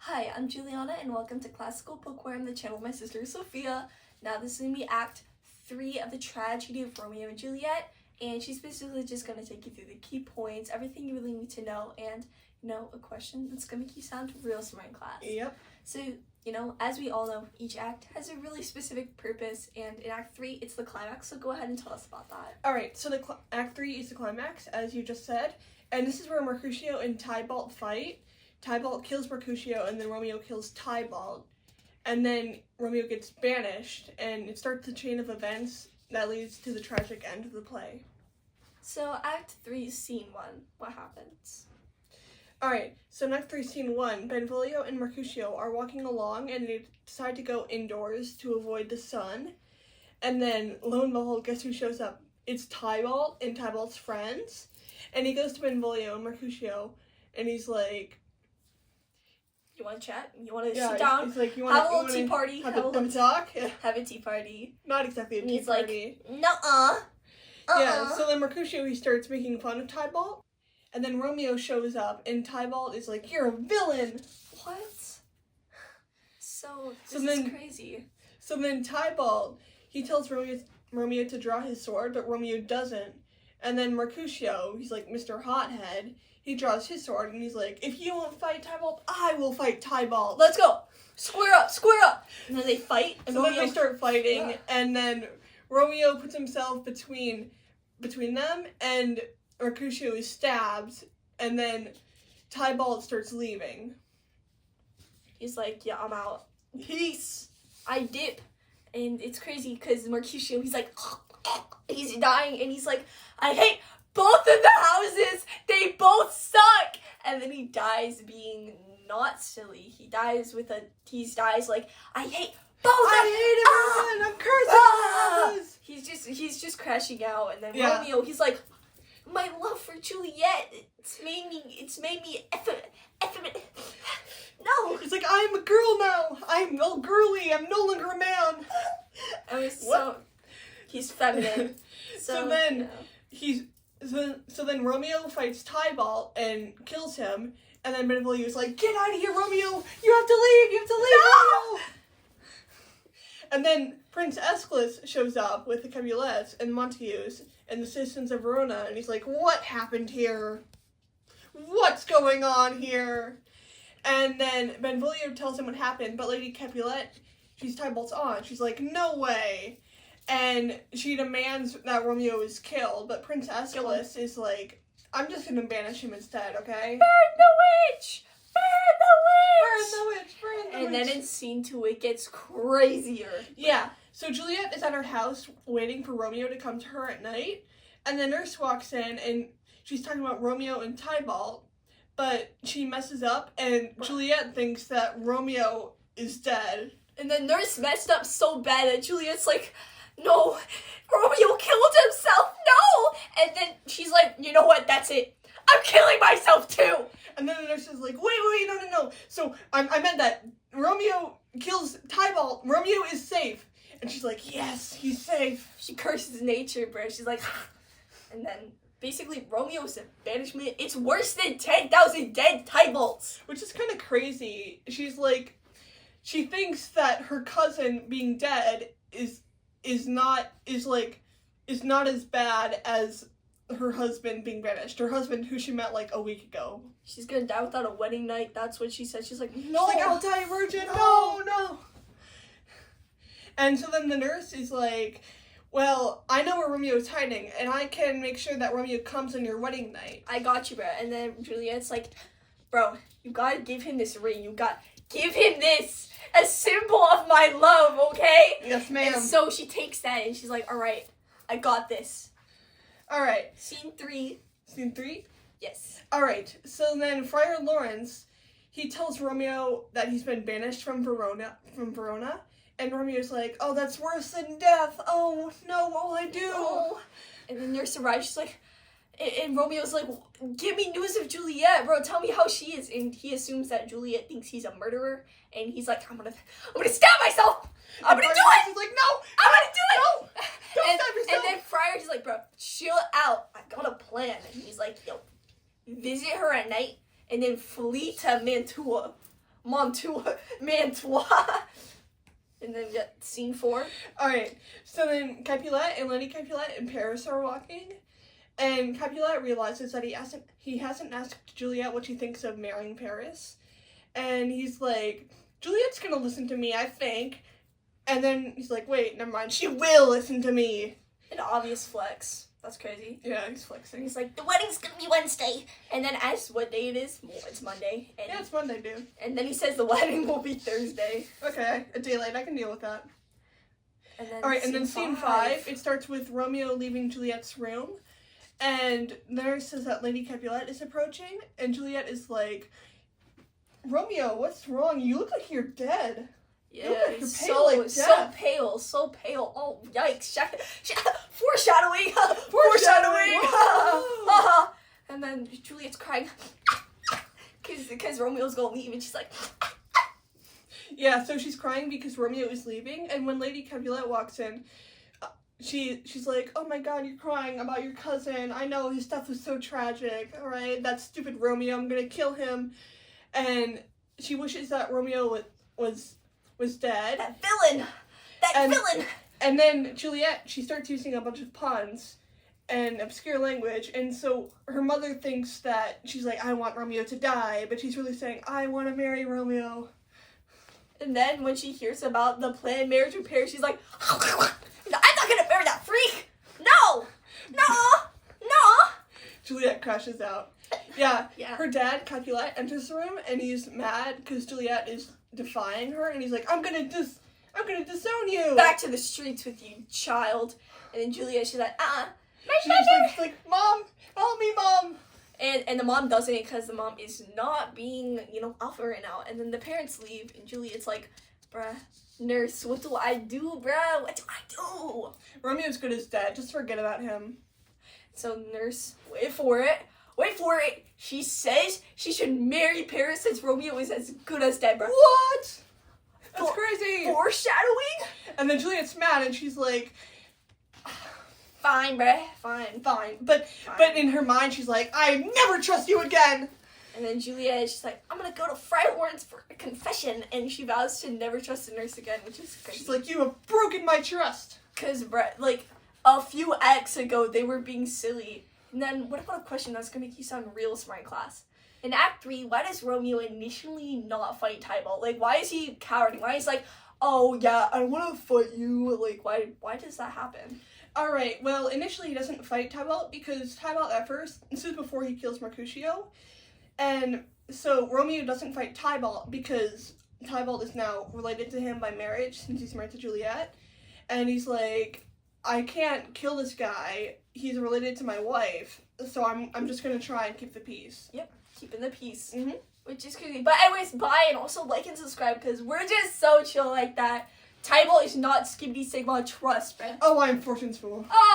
Hi, I'm Juliana and welcome to Classical Bookworm, I'm the channel of my sister Sophia. Now this is going to be Act 3 of the tragedy of Romeo and Juliet, and she's basically just going to take you through the key points, everything you really need to know, and, a question that's going to make you sound real smart in class. Yep. So, as we all know, each act has a really specific purpose, and in Act 3, it's the climax, so go ahead and tell us about that. Alright, so Act 3 is the climax, as you just said, and this is where Mercutio and Tybalt fight. Tybalt kills Mercutio, and then Romeo kills Tybalt, and then Romeo gets banished, and it starts a chain of events that leads to the tragic end of the play. So, Act 3, Scene 1, what happens? Alright, so in Act 3, Scene 1, Benvolio and Mercutio are walking along, and they decide to go indoors to avoid the sun, and then, lo and behold, guess who shows up? It's Tybalt and Tybalt's friends, and he goes to Benvolio and Mercutio, and he's like, you want to chat? You want to yeah, sit down? He's like, have a little tea party? Have a talk? Yeah. Have a tea party. Not exactly a tea he's party. Like, nuh-uh. Yeah, so then Mercutio, he starts making fun of Tybalt, and then Romeo shows up, and Tybalt is like, you're a villain! What? So this is crazy. So then Tybalt, he tells Romeo to draw his sword, but Romeo doesn't. And then Mercutio, he's like Mr. Hothead, he draws his sword, and he's like, if you won't fight Tybalt, I will fight Tybalt. Let's go! Square up! Square up! And then they fight, and so Romeo... then they start fighting, and then Romeo puts himself between them, and Mercutio is stabbed, and then Tybalt starts leaving. He's like, yeah, I'm out. Peace! I dip. And it's crazy, because Mercutio, he's like... he's dying, and he's like, I hate both of the houses! They both suck! And then he dies being not silly. He dies like, I hate both of them! I hate everyone! I'm cursing! He's just crashing out, and then yeah. Romeo, he's like, my love for Juliet, it's made me effeminate. No! He's like, I'm a girl now! I'm all girly, I'm no longer a man! He's feminine. So then Romeo fights Tybalt and kills him, and then Benvolio's like, get out of here, Romeo! You have to leave! No! Romeo! And then Prince Aeschylus shows up with the Capulets and Montagues and the citizens of Verona, and he's like, what happened here? What's going on here? And then Benvolio tells him what happened, but Lady Capulet, she's Tybalt's aunt, she's like, no way! And she demands that Romeo is killed, but Prince Aeschylus is like, I'm just gonna banish him instead, okay? Burn the witch! Burn the witch! Burn the witch! Burn the witch! And then in Scene 2, it gets crazier. Yeah, so Juliet is at her house waiting for Romeo to come to her at night, and the nurse walks in, and she's talking about Romeo and Tybalt, but she messes up, and Juliet thinks that Romeo is dead. And the nurse messed up so bad that Juliet's like, no, Romeo killed himself, no! And then she's like, you know what, that's it. I'm killing myself too! And then the nurse is like, wait, no. So I meant that Romeo kills Tybalt, Romeo is safe. And she's like, yes, he's safe. She curses nature, bro. She's like, and then basically Romeo's banishment, it's worse than 10,000 dead Tybalts. Which is kind of crazy. She's like, she thinks that her cousin being dead is not as bad as her husband being banished. Her husband, who she met like a week ago. She's gonna die without a wedding night. That's what she said. She's like, no. She's like, I'll die a virgin. No. And so then the nurse is like, well, I know where Romeo is hiding, and I can make sure that Romeo comes on your wedding night. I got you, bro. And then Juliet's like, bro, you gotta give him this ring. Give him this. A symbol of my love, okay? Yes, ma'am. And so she takes that and she's like, alright, I got this. Alright. Scene 3. Scene 3? Yes. Alright, so then Friar Lawrence, he tells Romeo that he's been banished from Verona, and Romeo's like, oh, that's worse than death. Oh, no, what will I do? Oh. And the nurse arrives, she's like, and Romeo's like, give me news of Juliet, bro, tell me how she is. And he assumes that Juliet thinks he's a murderer, and he's like, I'm gonna stab myself! I'm gonna do it! He's like, no! I'm gonna do it! No! Don't stab yourself! And then Friar's like, bro, chill out. I got a plan. And he's like, yo, visit her at night, and then flee to Mantua. Mantua. And then we got scene 4. Alright, so then Capulet and Lady Capulet in Paris are walking, and Capulet realizes that he hasn't asked Juliet what she thinks of marrying Paris. And he's like, Juliet's gonna listen to me, I think. And then he's like, wait, never mind, she will listen to me. An obvious flex. That's crazy. Yeah, he's flexing. He's like, the wedding's gonna be Wednesday. And then asks what day it is. Well, it's Monday. And, Yeah, it's Monday, dude. and then he says the wedding will be Thursday. Okay, a day late, I can deal with that. And then Alright, and then scene 5, it starts with Romeo leaving Juliet's room. And the nurse says that Lady Capulet is approaching. And Juliet is like, Romeo, what's wrong? You look like you're dead. Yeah, You look like he's you're pale like so death. pale, so pale. Oh, yikes. Foreshadowing. Foreshadowing. And then Juliet's crying. Because Romeo's gonna leave, and she's like... Yeah, so she's crying because Romeo is leaving. And when Lady Capulet walks in, she's like, oh my god, you're crying about your cousin. I know, his death was so tragic. Alright, that stupid Romeo, I'm gonna kill him. And she wishes that Romeo was dead. That villain! Villain! And then Juliet, she starts using a bunch of puns and obscure language, and so her mother thinks that she's like, I want Romeo to die, but she's really saying, I want to marry Romeo. And then when she hears about the planned marriage with Paris, she's like, I'm not gonna marry that freak! No! Juliet crashes out. Yeah, Yeah. Her dad, Capulet, enters the room, and he's mad because Juliet is defying her, and he's like, I'm gonna disown you! Back to the streets with you, child. And then Juliet, she's like, She's like, Mom, help me, Mom! And the mom doesn't because the mom is not being, alpha right now. And then the parents leave, and Juliet's like, bruh, nurse, what do I do, bruh? What do I do? Romeo's good as dead, just forget about him. So nurse, wait for it. She says she should marry Paris since Romeo is as good as dead, bruh. What? That's crazy! Foreshadowing? And then Juliet's mad, and she's like, Fine, bruh, fine. But in her mind, she's like, I never trust you again! And then Juliet, she's like, I'm gonna go to Friar Lawrence for a confession. And she vows to never trust a nurse again, which is crazy. She's like, you have broken my trust! Because, like, a few acts ago, they were being silly. And then, what about a question that's gonna make you sound real smart in class? In Act 3, why does Romeo initially not fight Tybalt? Like, why is he cowarding? Why is he like, oh, yeah, I want to fight you? Like, why does that happen? Alright, well, initially he doesn't fight Tybalt because Tybalt at first, this is before he kills Mercutio, and so Romeo doesn't fight Tybalt because Tybalt is now related to him by marriage since he's married to Juliet, and he's like, I can't kill this guy, he's related to my wife, so I'm just gonna try and keep the peace. Yep, keeping the peace. Mm-hmm. Which is crazy. But anyways, bye, and also like and subscribe because we're just so chill like that. Tybalt is not Skibbity Sigma, trust, man. Oh, I'm Fortune's fool. Oh!